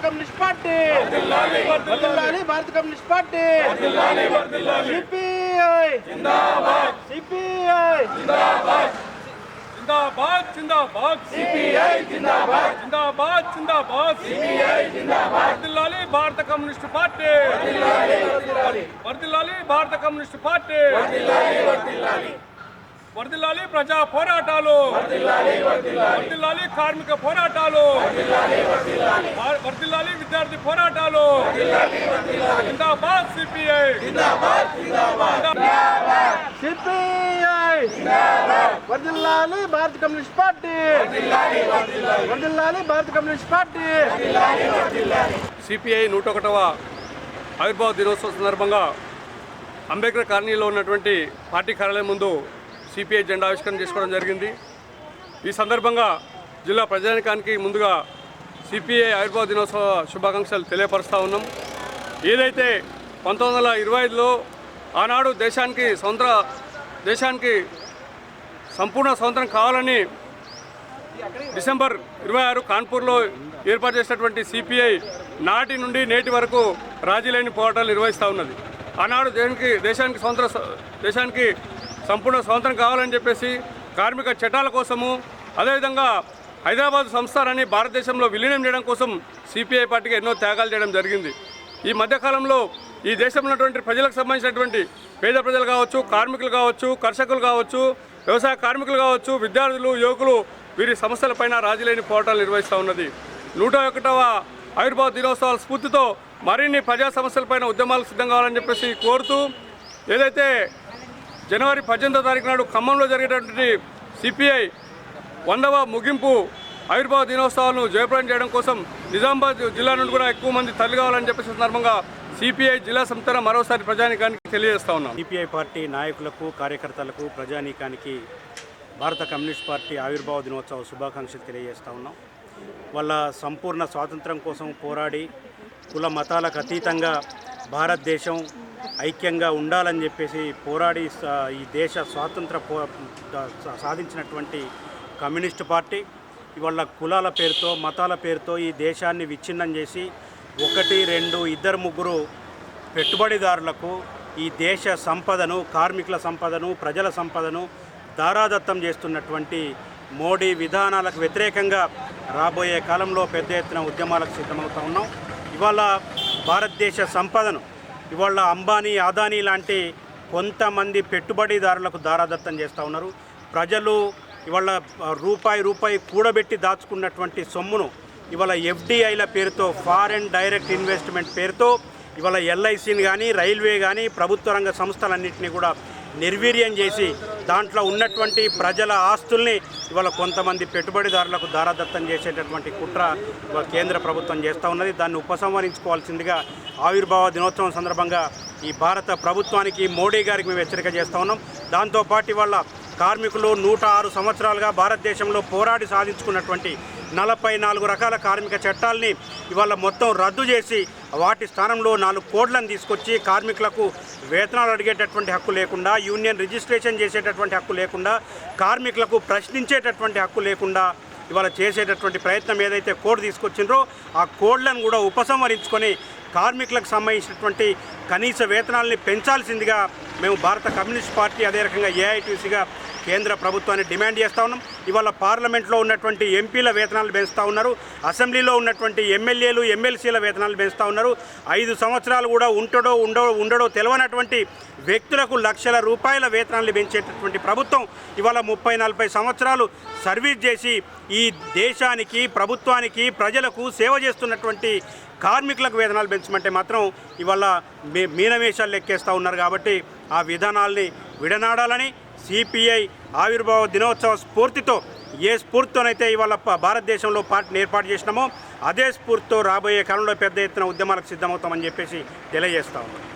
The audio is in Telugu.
కమ్యూనిస్ట్ పార్టీ వర్ధిల్లాలి భారత కమ్యూనిస్ట్ పార్టీ సిపిఐ జిందాబాద్ సిపిఐ జిందాబాద్ జిందాబాద్ జిందాబాద్ సిపిఐ జిందాబాద్ జిందాబాద్ జిందాబాద్ సిపిఐ జిందాబాద్ వర్ధిల్లాలి భారత కమ్యూనిస్ట్ పార్టీ వర్ధిల్లాలి భారత కమ్యూనిస్ట్ పార్టీ వర్ధిల్లాలి ప్రజా పోరాటాలు వర్ధిల్లాలి కార్మిక పోరాటాలు వర్ధిల్లాలి విద్యార్థి పోరాటాలు జిందాబాద్ సిపిఐ సిపిఐ వర్ధిల్లాలి భారత కమ్యూనిస్ట్ పార్టీ వర్ధిల్లాలి భారత కమ్యూనిస్ట్ పార్టీ సిపిఐ 101వ ఆవిర్భావ దినోత్సవం సందర్భంగా అంబేద్కర్ కాలనీలో ఉన్నటువంటి పార్టీ కార్యాలయం ముందు సిపిఐ జెండా ఆవిష్కరణ చేసుకోవడం జరిగింది. ఈ సందర్భంగా జిల్లా ప్రజానికానికి ముందుగా సిపిఐ ఆవిర్భావ దినోత్సవ శుభాకాంక్షలు తెలియపరుస్తూ ఉన్నాం. ఏదైతే 1925లో ఆనాడు దేశానికి సంపూర్ణ స్వతంత్రం కావాలని డిసెంబర్ 26 కాన్పూర్లో ఏర్పాటు చేసినటువంటి సిపిఐ నాటి నుండి నేటి వరకు రాజీ లేని పోరాటాలు నిర్వహిస్తూ ఉన్నది. ఆనాడు దేశానికి సంపూర్ణ స్వతంత్రం కావాలని చెప్పేసి కార్మిక చట్టాల కోసము, అదేవిధంగా హైదరాబాద్ సంస్థానాన్ని భారతదేశంలో విలీనం చేయడం కోసం సిపిఐ పార్టీకి ఎన్నో త్యాగాలు చేయడం జరిగింది. ఈ మధ్యకాలంలో ఈ దేశంలో ఉన్నటువంటి ప్రజలకు సంబంధించినటువంటి పేద ప్రజలు కావచ్చు, కార్మికులు కావచ్చు, కర్షకులు కావచ్చు, వ్యవసాయ కార్మికులు కావచ్చు, విద్యార్థులు, యువకులు వీరి సమస్యలపైన రాజీలేని పోరాటాలు నిర్వహిస్తూ ఉన్నది. 101వ ఆవిర్భావ దినోత్సవాల స్ఫూర్తితో మరిన్ని ప్రజా సమస్యలపైన ఉద్యమాలకు సిద్ధం కావాలని చెప్పేసి కోరుతూ, ఏదైతే జనవరి 18వ తారీఖు నాడు ఖమ్మంలో జరిగేటటువంటి సిపిఐ 100వ ముగింపు ఆవిర్భావ దినోత్సవాలను జయప్రదం చేయడం కోసం నిజామాబాద్ జిల్లా నుండి కూడా ఎక్కువ మంది తల్లి కావాలని చెప్పేసి సందర్భంగా సిపిఐ జిల్లా సంస్థ మరోసారి ప్రజానీకానికి తెలియజేస్తా ఉన్నాం. సిపిఐ పార్టీ నాయకులకు, కార్యకర్తలకు, ప్రజానీకానికి భారత కమ్యూనిస్ట్ పార్టీ ఆవిర్భావ దినోత్సవ శుభాకాంక్షలు తెలియజేస్తూ ఉన్నాం. వాళ్ళ సంపూర్ణ స్వాతంత్రం కోసం పోరాడి కుల మతాలకు అతీతంగా భారతదేశం ఐక్యంగా ఉండాలని చెప్పేసి పోరాడి ఈ దేశ స్వాతంత్ర సాధించినటువంటి కమ్యూనిస్ట్ పార్టీ ఇవాళ కులాల పేరుతో, మతాల పేరుతో ఈ దేశాన్ని విచ్ఛిన్నం చేసి 1, 2, 2, 3 పెట్టుబడిదారులకు ఈ దేశ సంపదను, కార్మికుల సంపదను, ప్రజల సంపదను దారాదత్తం చేస్తున్నటువంటి మోడీ విధానాలకు వ్యతిరేకంగా రాబోయే కాలంలో పెద్ద ఎత్తున ఉద్యమాలకు సిద్ధమవుతూ ఉన్నాం. ఇవాళ భారతదేశ సంపదను ఇవాళ అంబానీ, అదానీ లాంటి కొంతమంది పెట్టుబడిదారులకు దారాదత్తం చేస్తూ ఉన్నారు. ప్రజలు ఇవాళ రూపాయి కూడబెట్టి దాచుకున్నటువంటి సొమ్మును ఇవాళ ఎఫ్డిఐల పేరుతో, ఫారెన్ డైరెక్ట్ ఇన్వెస్ట్మెంట్ పేరుతో ఇవాళ ఎల్ఐసిని కానీ, రైల్వే కానీ, ప్రభుత్వ రంగ సంస్థలన్నింటినీ కూడా నిర్వీర్యం చేసి దాంట్లో ఉన్నటువంటి ప్రజల ఆస్తుల్ని ఇవాళ కొంతమంది పెట్టుబడిదారులకు దారాదత్తం చేసేటటువంటి కుట్ర కేంద్ర ప్రభుత్వం చేస్తూ ఉన్నది. దాన్ని ఉపసంహరించుకోవాల్సిందిగా ఆవిర్భావ దినోత్సవం సందర్భంగా ఈ భారత ప్రభుత్వానికి, మోడీ గారికి మేము హెచ్చరిక చేస్తూ ఉన్నాం. దాంతోపాటు ఇవాళ కార్మికులు 106 సంవత్సరాలుగా భారతదేశంలో పోరాడి సాధించుకున్నటువంటి 44 రకాల కార్మిక చట్టాలని ఇవాళ మొత్తం రద్దు చేసి వాటి స్థానంలో 4 కోడ్లను తీసుకొచ్చి కార్మికులకు వేతనాలు అడిగేటటువంటి హక్కు లేకుండా, యూనియన్ రిజిస్ట్రేషన్ చేసేటటువంటి హక్కు లేకుండా, కార్మికులకు ప్రశ్నించేటటువంటి హక్కు లేకుండా ఇవాళ చేసేటటువంటి ప్రయత్నం ఏదైతే కోడ్ తీసుకొచ్చిండ్రో ఆ కోడ్లను కూడా ఉపసంహరించుకొని కార్మికులకు సంబంధించినటువంటి కనీస వేతనాలని పెంచాల్సిందిగా మేము భారత కమ్యూనిస్ట్ పార్టీ, అదే రకంగా ఏఐటీసీగా కేంద్ర ప్రభుత్వాన్ని డిమాండ్ చేస్తూ ఉన్నాం. ఇవాళ పార్లమెంట్లో ఉన్నటువంటి ఎంపీల వేతనాలు పెంచుతూ ఉన్నారు, అసెంబ్లీలో ఉన్నటువంటి ఎమ్మెల్యేలు, ఎమ్మెల్సీల వేతనాలు పెంచుతూ ఉన్నారు. 5 సంవత్సరాలు కూడా ఉండడో తెలియనటువంటి వ్యక్తులకు లక్షల రూపాయల వేతనాలు పెంచేటటువంటి ప్రభుత్వం ఇవాళ 30-40 సంవత్సరాలు సర్వీస్ చేసి ఈ దేశానికి, ప్రభుత్వానికి, ప్రజలకు సేవ చేస్తున్నటువంటి కార్మికులకు వేతనాలు పెంచమంటే మాత్రం ఇవాళ మీనమేషాలు లెక్కేస్తూ ఉన్నారు. కాబట్టి ఆ విధానాల్ని విడనాడాలని సిపిఐ ఆవిర్భావ దినోత్సవ స్ఫూర్తితో, ఏ స్ఫూర్తితోనైతే ఇవాళ భారతదేశంలో పార్టీని ఏర్పాటు చేసినామో అదే స్ఫూర్తితో రాబోయే కాలంలో పెద్ద ఎత్తున ఉద్యమాలకు సిద్ధమవుతామని చెప్పేసి తెలియజేస్తా ఉన్నాం.